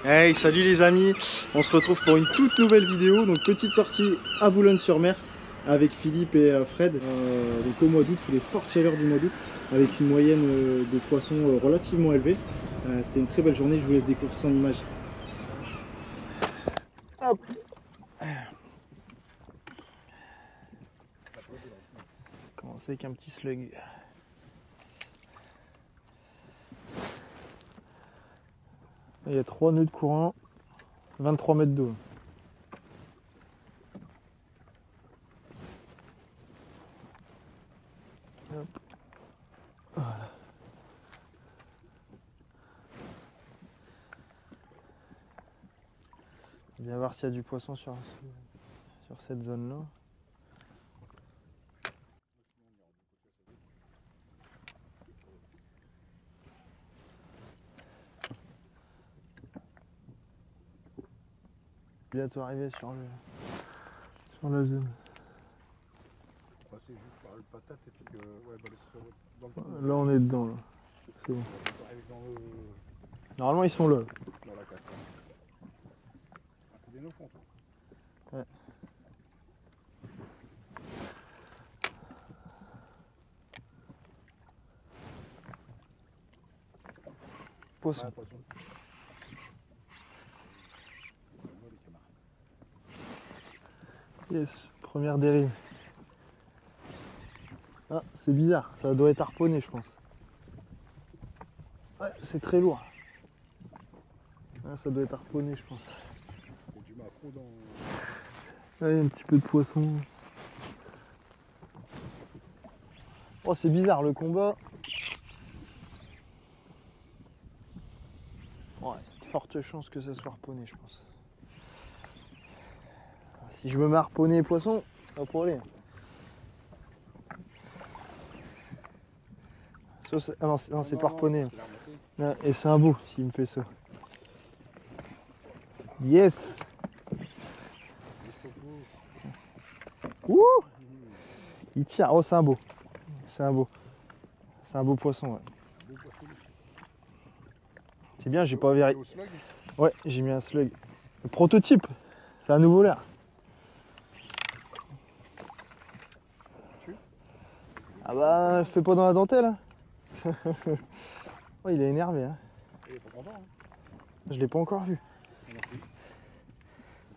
Hey, salut les amis, on se retrouve pour une toute nouvelle vidéo. Donc petite sortie à Boulogne-sur-Mer avec Philippe et Fred, donc au mois d'août, sous les fortes chaleurs du mois d'août, avec une moyenne de poissons relativement élevée. C'était une très belle journée, je vous laisse découvrir ça en images. Hop. Commencer avec un petit slug. Il y a 3 nœuds de courant, 23 mètres d'eau. Voilà. On va voir s'il y a du poisson sur cette zone-là. Bientôt arrivé sur la zone. Passer juste par le patate et puis ouais, dans Là on est dedans là. C'est bon. Normalement ils sont là. Dans la carte. C'est des nœuds fond, toi. Ouais. Poisson. Ouais, poisson. Yes, première dérive. Ah, c'est bizarre, ça doit être harponné je pense. Ouais, c'est très lourd. Ah, ça doit être harponné je pense. Il y a du maquereau dans... Ouais, il y a un petit peu de poisson. Oh, c'est bizarre le combat. Ouais, forte chance que ça soit harponné je pense. Si je me mets à harponner les poissons, pas pour aller. Ah non, c'est pas harponné. Non, et c'est un beau s'il me fait ça. Yes. Ouh. Il tire. Oh, c'est un beau. C'est un beau. C'est un beau poisson, ouais. C'est bien, j'ai pas vérifié. Ouais, j'ai mis un slug. Le prototype. C'est un nouveau leurre. Ah bah, fais pas dans la dentelle. Hein. Oh, il est énervé. Hein. Il est pas content, hein. Je l'ai pas encore vu.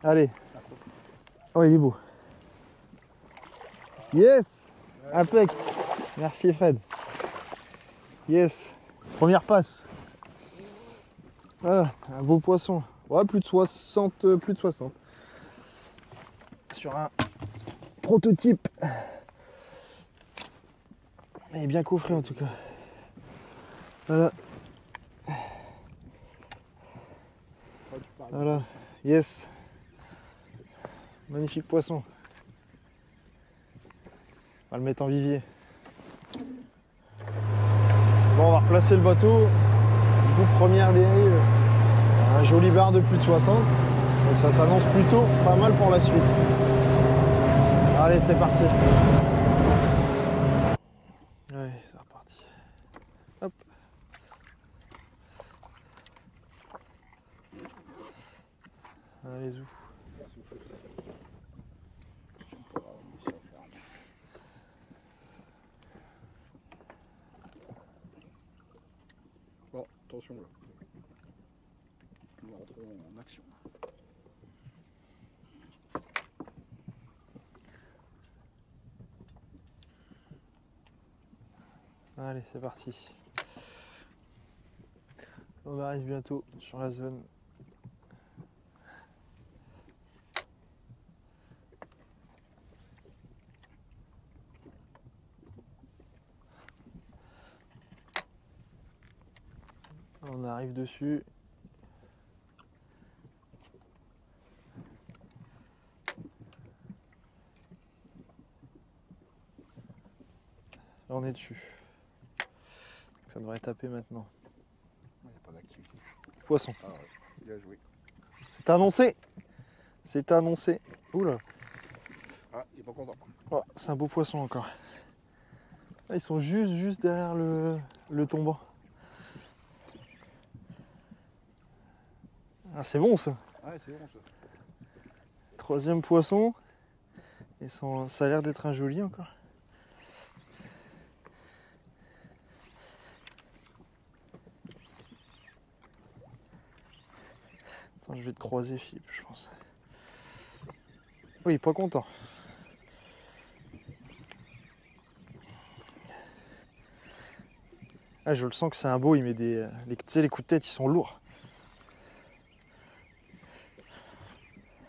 Allez. Oh, il est beau. Yes. Impec. Merci Fred. Yes. Première passe. Voilà, un beau poisson. Ouais, plus de 60. Sur un prototype. Il est bien coffré en tout cas. Voilà. Voilà. Yes. Magnifique poisson. On va le mettre en vivier. Bon, on va replacer le bateau. Du coup, première dérive. Un joli bar de plus de 60. Donc ça s'annonce plutôt pas mal pour la suite. Allez, c'est parti. Allez, c'est reparti. Hop. Allez, zou. Bon, attention là. Nous rentrons en action. Allez, c'est parti. On arrive bientôt sur la zone. On arrive dessus. Là, on est dessus. Ça devrait taper maintenant. Il n'y a pas d'activité. Poisson. Ah ouais, bien joué. C'est annoncé. C'est annoncé. Oula. Ah, il est pas content. Oh, c'est un beau poisson encore. Là, ils sont juste derrière le tombant. Ah, c'est bon ça. Ouais, c'est bon ça. Troisième poisson. Et ça a l'air d'être un joli encore. Attends, je vais te croiser, Philippe, je pense. Oui, pas content. Ah, je le sens que c'est un beau, il met des. Tu sais, les coups de tête, ils sont lourds.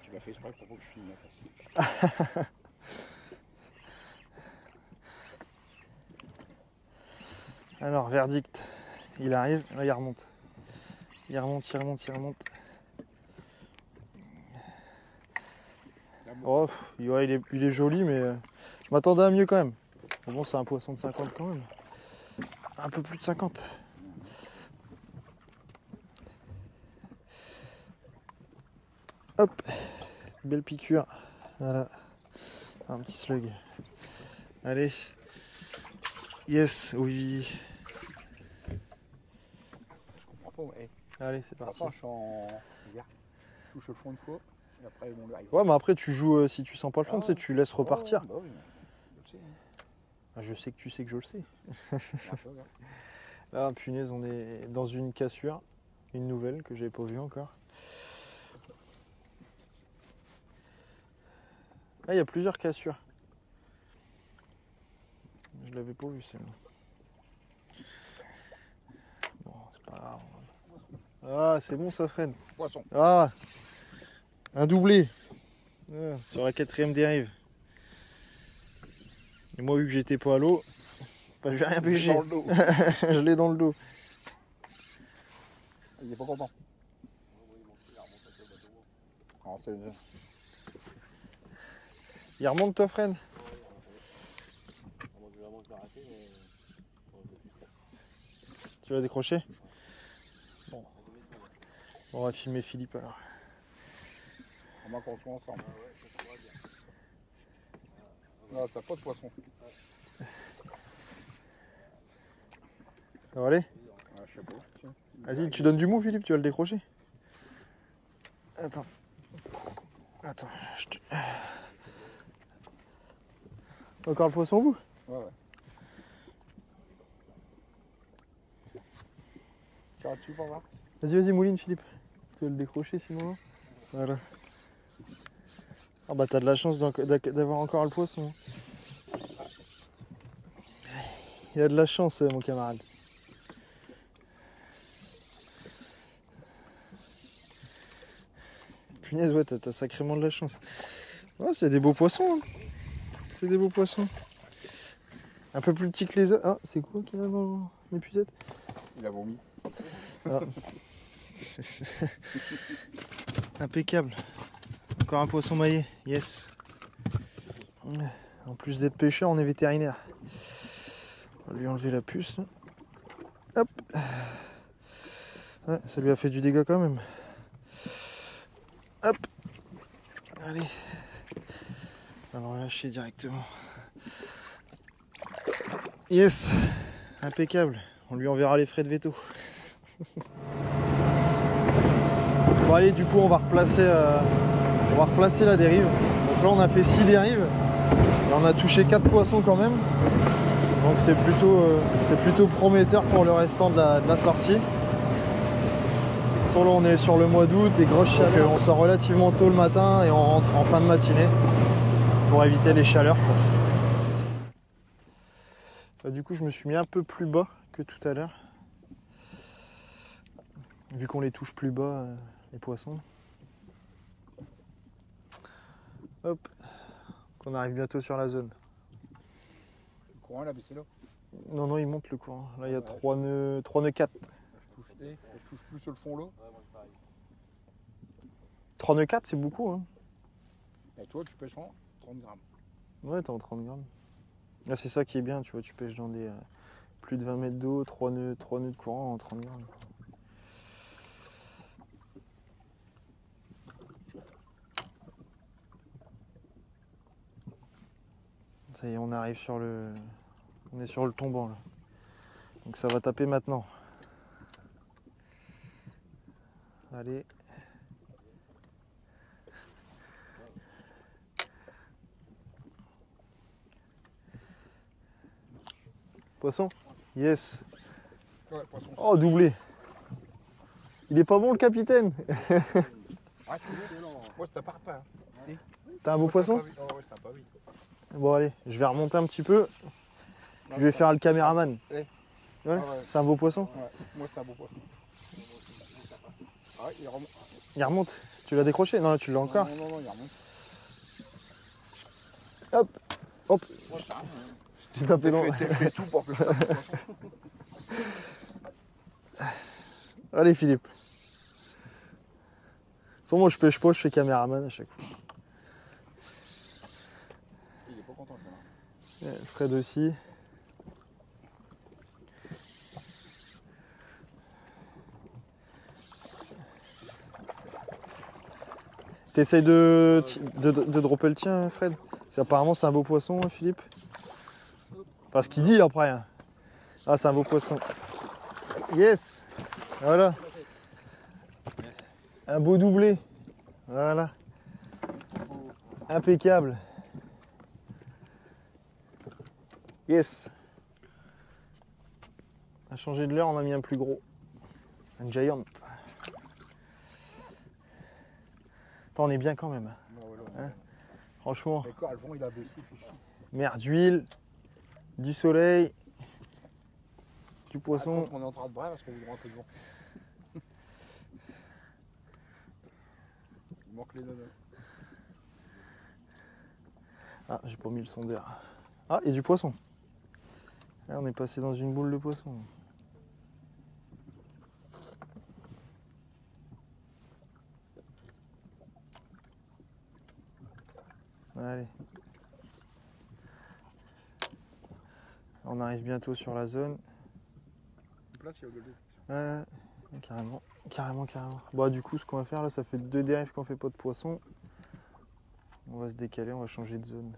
Tu l'as fait exprès pour que je filme la face. Alors, verdict. Il arrive, là il remonte. Il remonte, il remonte, il remonte. Oh, ouais, il est joli, mais je m'attendais à mieux quand même. Bon, c'est un poisson de 50 quand même. Un peu plus de 50. Hop, belle piqûre. Voilà, un petit slug. Allez. Yes, oui. Je comprends pas. Hey. Allez, c'est parti. Je suis en hiver. Je touche le fond une fois. Et après, bon, là, Ouais, mais après, tu joues, si tu sens pas le fond, tu sais, tu laisses repartir. Bah oui, je le sais. Ah, je sais que tu sais que je le sais. Hein. Là, punaise, on est dans une cassure. Une nouvelle que j'avais pas vue encore. Ah, il y a plusieurs cassures. Je l'avais pas vue celle-là. Bon, c'est pas grave. Ah, c'est bon ça, Fred. Poisson. Ah, un doublé. Ah, sur la 4e dérive. Et moi, vu que j'étais pas à l'eau, bah, je vais rien pêcher. Dans le dos. Je l'ai dans le dos. Il est pas content. Oh, c'est... Il remonte toi, Fred? Tu vas décrocher? Bon. On va filmer Philippe alors. On va qu'on soit ensemble. Non, t'as pas de poisson. Ça va aller? Ouais, je sais pas. Tiens. Vas-y, tu donnes du mou, Philippe, tu vas le décrocher. Attends. Attends. Encore le poisson au bout? Ouais, ouais. Tire dessus pour voir. Vas-y, mouline, Philippe. Tu vas le décrocher sinon. Voilà. Ah bah t'as de la chance d'avoir encore le poisson. Il a de la chance, mon camarade. Punaise, ouais, t'as sacrément de la chance. Ouais, c'est des beaux poissons. Hein. C'est des beaux poissons. Un peu plus petit que les autres. Ah, c'est quoi qu'il y a dans l'épuisette? Il a vomi. Ah. Impeccable. Encore un poisson maillé. Yes. En plus d'être pêcheur, on est vétérinaire. On va lui enlever la puce. Là. Hop. Ouais, ça lui a fait du dégât quand même. Hop. Allez. On va le relâcher directement. Yes. Impeccable. On lui enverra les frais de veto. Bon allez, du coup on va replacer la dérive. Donc là on a fait 6 dérives. Et on a touché 4 poissons quand même. Donc c'est plutôt prometteur pour le restant de la sortie. Là on est sur le mois d'août et grosse chaleur. On sort relativement tôt le matin et on rentre en fin de matinée pour éviter les chaleurs. Du coup je me suis mis un peu plus bas que tout à l'heure. Vu qu'on les touche plus bas, les poissons. Hop. Qu'on arrive bientôt sur la zone. Le courant, il a baissé là. Non, il monte le courant. Là il y a 3 nœuds 4. Je touche plus sur le fond là. 3 nœuds 4 c'est beaucoup hein. Et toi tu pêches en 30 grammes. Ouais, t'es en 30 grammes. Là c'est ça qui est bien, tu vois, tu pêches dans des plus de 20 mètres d'eau, 3 nœuds de courant en 30 grammes. Ça y est, on arrive sur le... On est sur le tombant là. Donc ça va taper maintenant. Allez. Poisson? Yes. Ouais, poisson. Oh, doublé. Il est pas bon le capitaine. Ouais, c'est bon. Ouais, ça part pas. Hein. T'as un beau poisson? Oh, ouais, ça part vite. Bon allez, je vais remonter un petit peu. Je vais faire le caméraman. Ouais. Ouais, Ah ouais. c'est un beau poisson? Ouais, moi c'est un beau poisson. Ah, il remonte. Il remonte. Tu l'as décroché? Non, tu l'as encore. Non, il remonte. Hop, hop. Ouais, ça, J'ai tapé dans. t'as fait tout pour que je fasse le poisson. Allez Philippe. Sans moi je pêche pas, je fais caméraman à chaque fois. Il est pas content celui-là. Fred aussi. T'essayes de dropper le tien, Fred? Apparemment c'est un beau poisson, hein, Philippe. Enfin ce qu'il dit après. Hein. Ah c'est un beau poisson. Yes. Voilà. Un beau doublé. Voilà. Impeccable. Yes. On a changé de l'heure, on a mis un plus gros. Un giant. Attends, on est bien quand même. Hein, franchement. Le corps, le vent il a baissé, il fait chier. Mer d'huile, du soleil, du poisson. On est en train de brave parce qu'on voudra rentrer devant. Il manque les nonos. Ah, j'ai pas mis le sondeur. Ah, et du poisson. Là, on est passé dans une boule de poisson. Allez. On arrive bientôt sur la zone. Là, il y a le Carrément. Bah du coup ce qu'on va faire là, ça fait 2 dérives qu'on fait pas de poisson. On va se décaler, on va changer de zone.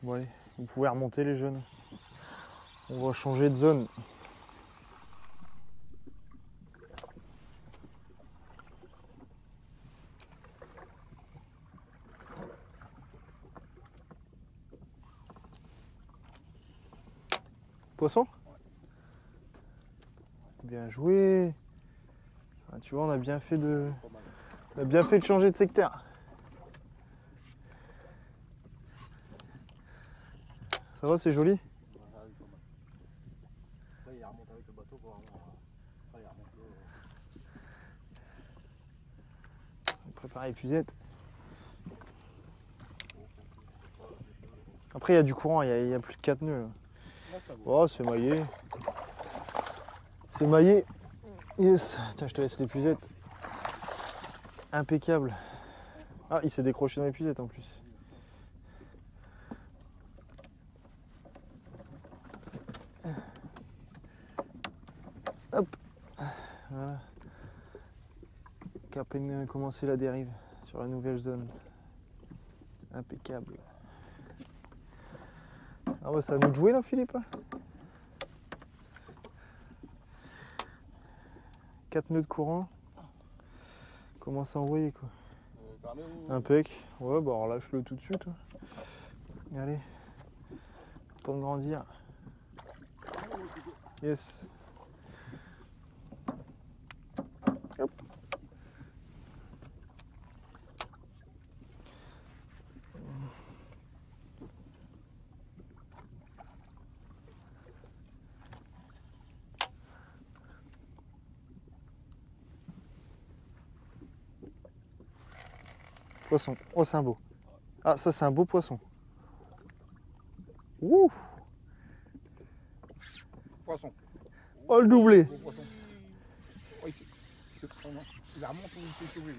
Bon allez, vous pouvez remonter les jeunes. On va changer de zone. Poisson? Bien joué. Ah, tu vois, on a bien fait de changer de secteur. Ça va, c'est joli? il remonte avec le bateau pour avoir. Il remonte On va préparer l'épuisette. Après, il y a du courant, il y a plus de 4 nœuds. Là. Oh, c'est maillé. C'est maillé. Yes. Tiens, je te laisse l'épuisette. Impeccable. Ah, il s'est décroché dans l'épuisette en plus. Hop. Voilà. À peine commencé la dérive sur la nouvelle zone. Impeccable. Ah bah ça à nous de jouer là, Philippe. 4 nœuds de courant. Commence à envoyer quoi. Impec. Ouais bah alors lâche-le tout de suite. Allez. Temps de grandir. Yes. Hop. Poisson. Oh, c'est un beau. Ah, ça, c'est un beau poisson. Ouh. Poisson. Oh, le doublé. Oh, il remonte ou il s'est sauvé.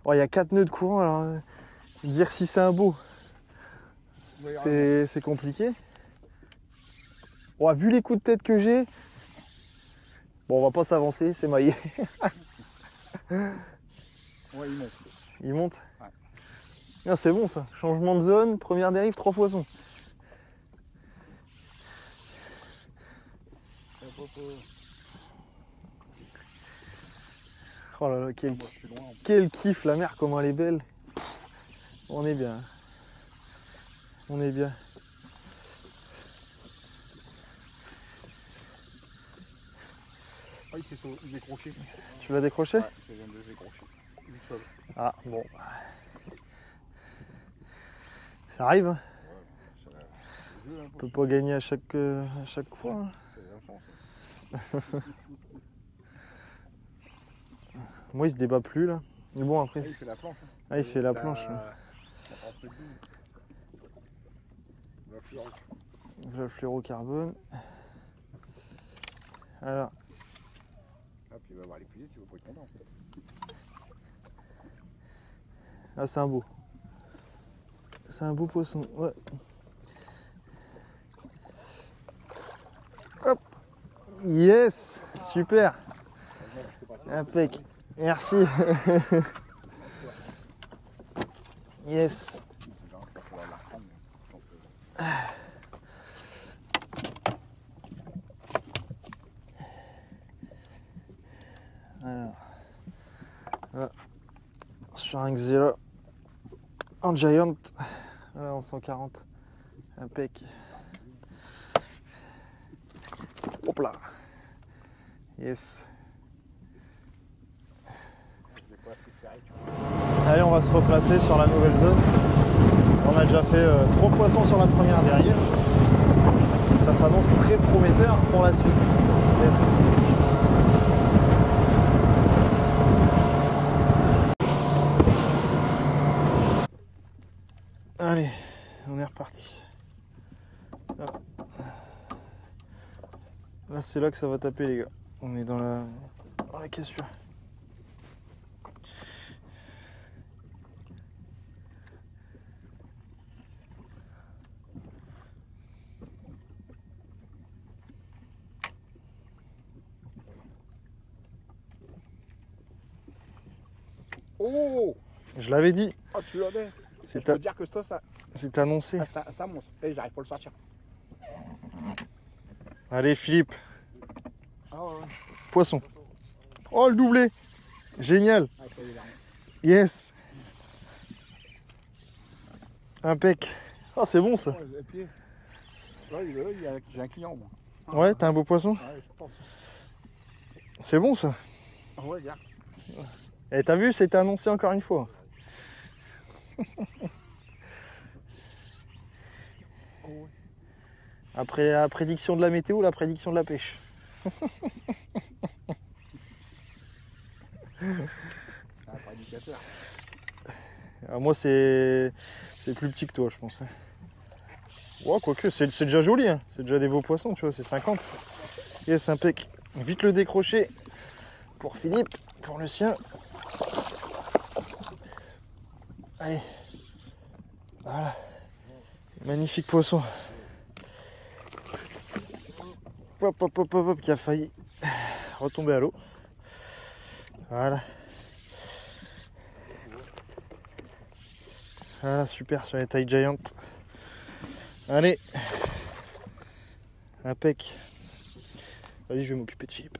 Oh, il y a 4 nœuds de courant, alors dire si c'est un beau, c'est compliqué. Oh, vu les coups de tête que j'ai, bon, on va pas s'avancer, c'est maillé. Ouais, il monte. Il monte? Ouais. Ah, c'est bon ça. Changement de zone, première dérive, 3 poissons. Oh là là, quel, Moi, je suis loin. quel kiff, la mer, comment elle est belle. On est bien. On est bien. Ah, il s'est décroché. Tu l'as décroché? Ouais, je viens de le décrocher. Lui seul. Ah, bon. Ça arrive, hein. Ouais, c'est le jeu, hein, On peut pas gagner à chaque fois. Hein. c'est la chance. Moi, il se débat plus, là. Mais bon, après... Ah, il fait la planche. Hein. Ah, il fait la planche. Là. T'as rentré le double. La fluoro. Le fluorocarbone. Alors, Ah, puis il va voir les filets, tu vas pas être content. là, c'est un beau. C'est un beau poisson, ouais. Hop. Yes, super. Impec. Merci. Yes. Alors, là, sur un Xela en Giant, là, en 140, impec. Hop là. Yes. Allez, on va se replacer sur la nouvelle zone. On a déjà fait 3 poissons sur la première derrière. Donc ça s'annonce très prometteur pour la suite. Yes. Allez, on est reparti. Là, c'est là que ça va taper, les gars. On est dans la cassure. Oh! Je l'avais dit. Ah, tu l'avais. C'est Je peux dire que ça, c'est annoncé. c'est un monstre. Et j'arrive pas à le sortir. Allez, Philippe. Ah ouais. Poisson. Oh, le doublé. Génial. Ah, ça y est, là. Yes. Impec. Oh, c'est bon ça. Ouais, et puis, là, j'ai un client, moi. Ouais, t'as un beau poisson. Ouais, je pense. C'est bon ça. Ah ouais, regarde. Et t'as vu, c'était annoncé encore une fois. Oh, ouais. Après la prédiction de la météo, la prédiction de la pêche. Un prédicateur. Alors moi, c'est plus petit que toi, je pense. Ouais, quoique, c'est déjà joli. Hein. C'est déjà des beaux poissons, tu vois, c'est 50. Yes, impec. Vite le décrocher pour Philippe, pour le sien. Allez. Voilà. Magnifique poisson. Hop, hop, hop, hop, hop, qui a failli retomber à l'eau. Voilà. Voilà, super sur les tailles giant. Allez. Impec. Vas-y, je vais m'occuper de Philippe.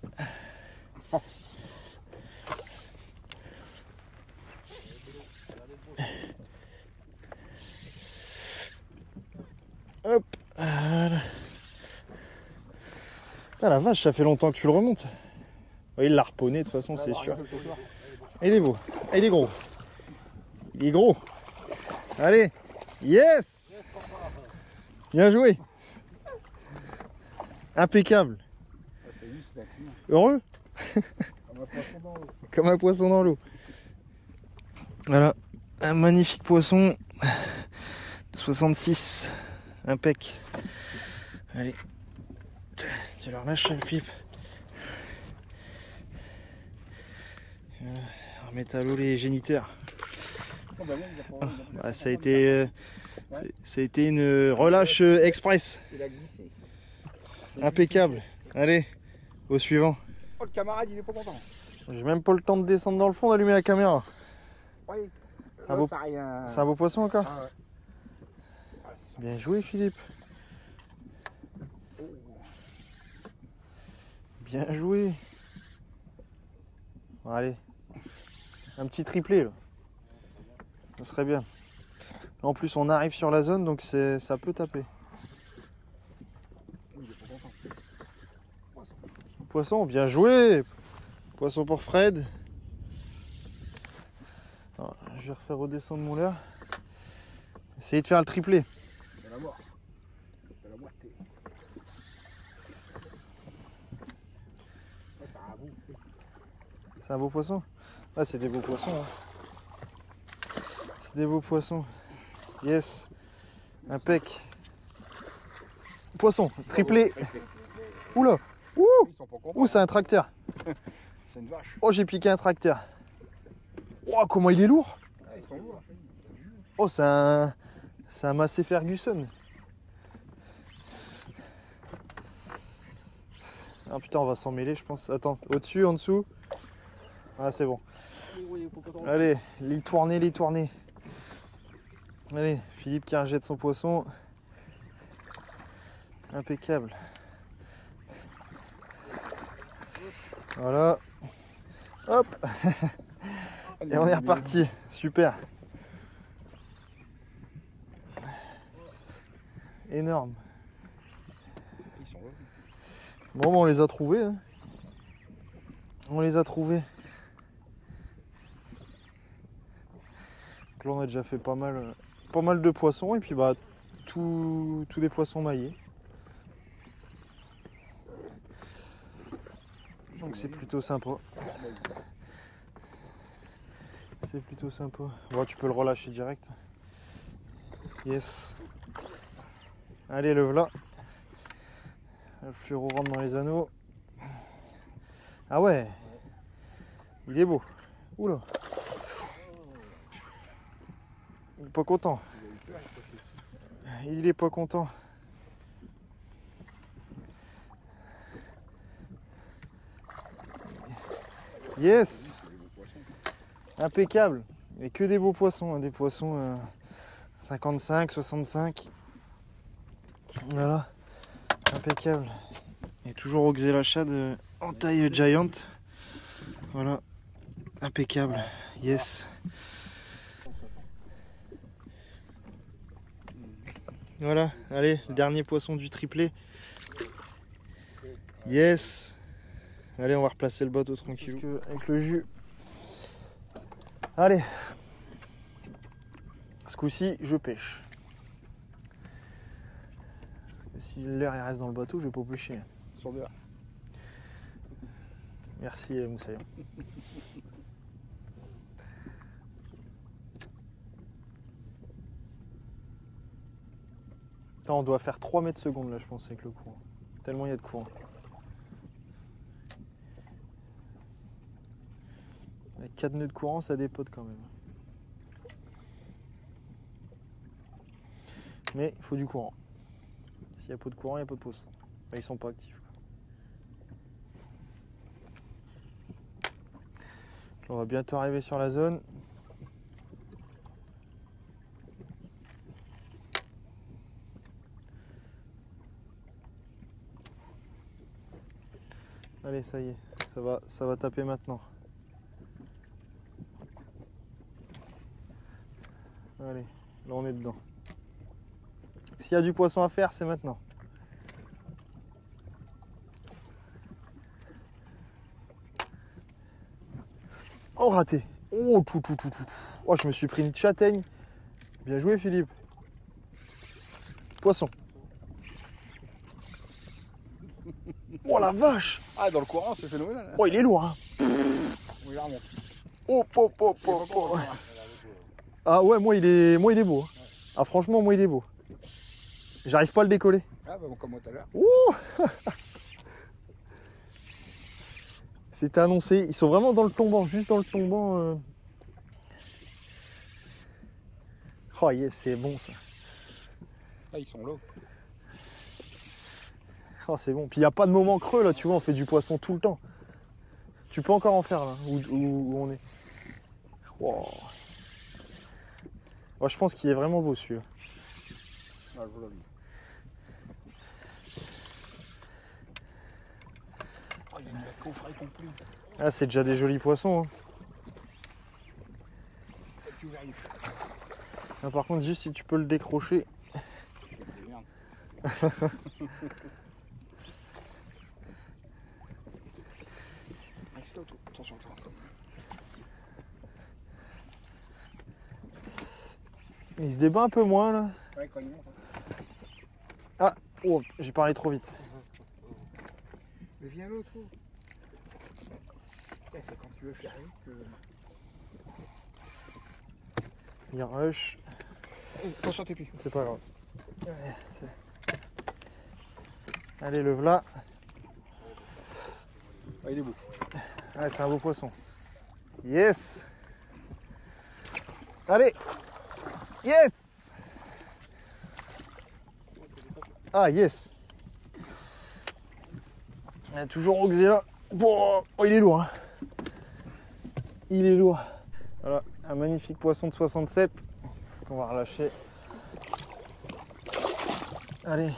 Hop. Voilà. Ah la vache, ça fait longtemps que tu le remontes. Ouais, il l'a harponné de toute façon, c'est sûr. Et il est beau. Et il est gros. Il est gros. Allez. Yes. Bien joué. Impeccable. Heureux. Comme un poisson dans l'eau. Voilà. Un magnifique poisson. 66. Impec. Allez. Tu le relâches, Philippe. Voilà. Remettre à l'eau les géniteurs. Bah, ça a été une relâche express. Impeccable. Allez, au suivant. Oh, le camarade, il est pas content. J'ai même pas le temps de descendre dans le fond, d'allumer la caméra. Oui. Un beau- Ça a rien. C'est un beau poisson encore. Ah ouais. Bien joué, Philippe. Bien joué. Bon, allez, Un petit triplé là. Ça serait bien. Là, en plus on arrive sur la zone donc ça peut taper. Poisson, bien joué. Poisson pour Fred. Alors, je vais refaire redescendre mon leurre. Essayez de faire le triplé. C'est la mort. C'est la moitié. C'est un beau poisson. Ah, c'est des beaux poissons. Hein. C'est des beaux poissons. Yes. Impec. Poisson, triplé. Oula. Ouh. Ils sont pas contents. Ouh, c'est un tracteur. C'est une vache. Oh, j'ai piqué un tracteur. Oh, comment il est lourd. Ah, ils sont lourds. Oh, c'est un Massey Ferguson. Ah putain, on va s'en mêler, je pense. Attends, au-dessus, en dessous. Ah, c'est bon. Allez, les tourner. Allez, Philippe qui rejette son poisson. Impeccable. Voilà. Hop. Et on est reparti. Super. Énorme. Ils sont là. Bon, on les a trouvés. Hein. On les a trouvés. Donc là, on a déjà fait pas mal de poissons. Et puis, bah, tous des poissons maillés. Donc, c'est plutôt sympa. C'est plutôt sympa. Bon, tu peux le relâcher direct. Yes. Allez, le voilà. Le fluoro rentre dans les anneaux. Ah ouais. Il est beau. Oula. Il est pas content. Il est pas content. Yes. Impeccable. Et que des beaux poissons. Hein, des poissons 55, 65. Voilà. Impeccable. Et toujours au Xelachad en taille giant. Voilà. Impeccable. Yes. Voilà. Allez, le dernier poisson du triplé. Yes. Allez, on va replacer le bateau tranquille. Avec le jus. Allez. Ce coup-ci, je pêche. Si l'air reste dans le bateau, je vais pas pêcher. Sur dehors. Merci Moussaïa. On doit faire 3 mètres secondes là, je pense, avec le courant. Tellement il y a de courant. Avec 4 nœuds de courant, ça dépote quand même. Mais il faut du courant. S'il n'y a pas de courant, il n'y a pas de poisson. Ils sont pas actifs. On va bientôt arriver sur la zone. Allez, ça y est, ça va taper maintenant. Allez, là on est dedans. S'il y a du poisson à faire, c'est maintenant. Oh, raté. Oh, tout. Oh, je me suis pris une châtaigne. Bien joué, Philippe. Poisson. Oh, la vache. Ah, dans le courant, c'est phénoménal. Hein. Oh, il est lourd. Hein. Il remonte. Oh. Ah ouais, moi il est beau. Hein. Ah, franchement, moi, il est beau. J'arrive pas à le décoller. Ah, bah, comme moi tout à l'heure. Ouh. C'était annoncé. Ils sont vraiment dans le tombant, juste dans le tombant. Oh yes, c'est bon ça. Ah, ils sont là. Oh, c'est bon. Puis il n'y a pas de moment creux là, tu vois, on fait du poisson tout le temps. Tu peux encore en faire là, où on est. Wow. Oh, je pense qu'il est vraiment beau celui-là. Ah, je vous l'ai vu. Oh, il y a une coffret complet. Ah, c'est déjà des jolis poissons. Hein. Là, par contre, juste si tu peux le décrocher. Attention, toi. Il se débat un peu moins là. Ouais, quand il monte. Ah, oh, j'ai parlé trop vite. Mais viens l'autre. C'est quand tu veux faire vite que... Il rush. Attention tes pieds. C'est pas grave. Allez, le v'là. Ah, il est beau. Ouais, c'est un beau poisson. Yes. Allez. Yes. Ah, yes. Il y a toujours Oxela. Oh, il est lourd. Hein. Il est lourd. Voilà, un magnifique poisson de 67 qu'on va relâcher. Allez.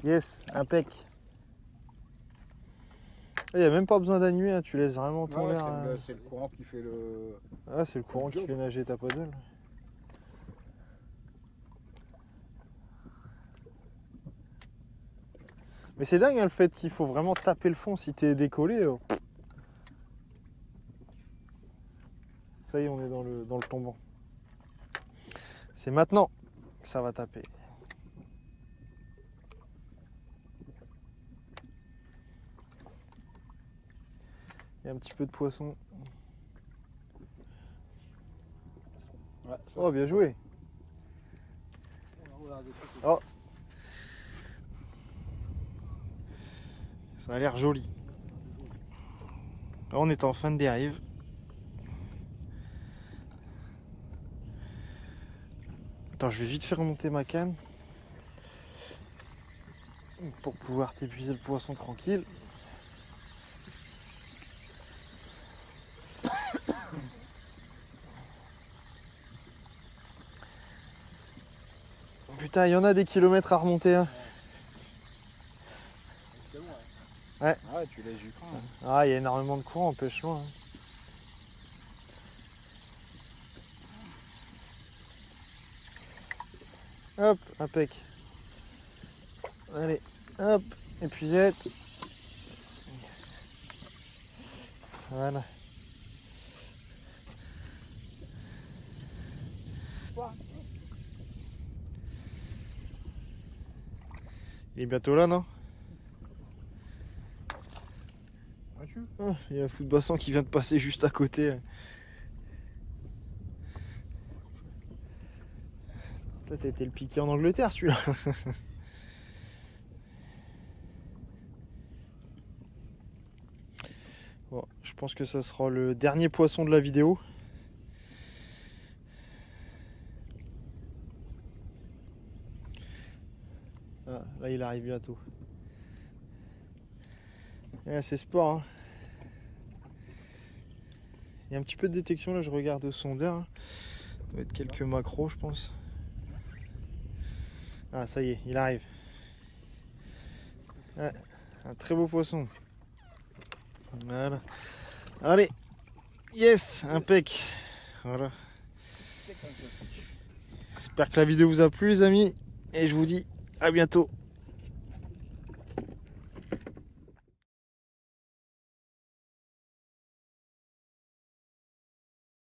Yes, impec. Il n'y a même pas besoin d'animer, hein. Tu laisses vraiment ton air. C'est le courant qui fait le... Ah, c'est le courant qui fait nager ta paddle. Mais c'est dingue hein, le fait qu'il faut vraiment taper le fond si t'es décollé. Ça y est, on est dans le tombant. C'est maintenant que ça va taper. Il y a un petit peu de poisson. Ouais, oh, bien joué. Oh. Ça a l'air joli. Là, on est en fin de dérive. Attends, je vais vite faire remonter ma canne pour pouvoir t'épuiser le poisson tranquille. Putain, il y en a des kilomètres à remonter. Hein. Ouais. Ah ouais, tu laisses du courant. Hein. Ah, il y a énormément de courant en pêche loin. Hein. Hop, impec. Allez, hop, épuisette. Voilà. Il est bientôt là, non? Oh, il y a un fou de bassin qui vient de passer juste à côté. T'as été le piqué en Angleterre, celui-là. Bon, je pense que ça sera le dernier poisson de la vidéo. Ah, là, il arrive bientôt. C'est sport. Hein. Il y a un petit peu de détection là, je regarde au sondeur. Hein. Ça doit être quelques macros, je pense. Ah, ça y est, il arrive. Ouais, un très beau poisson. Voilà. Allez, yes, impec. Voilà. J'espère que la vidéo vous a plu, les amis. Et je vous dis à bientôt.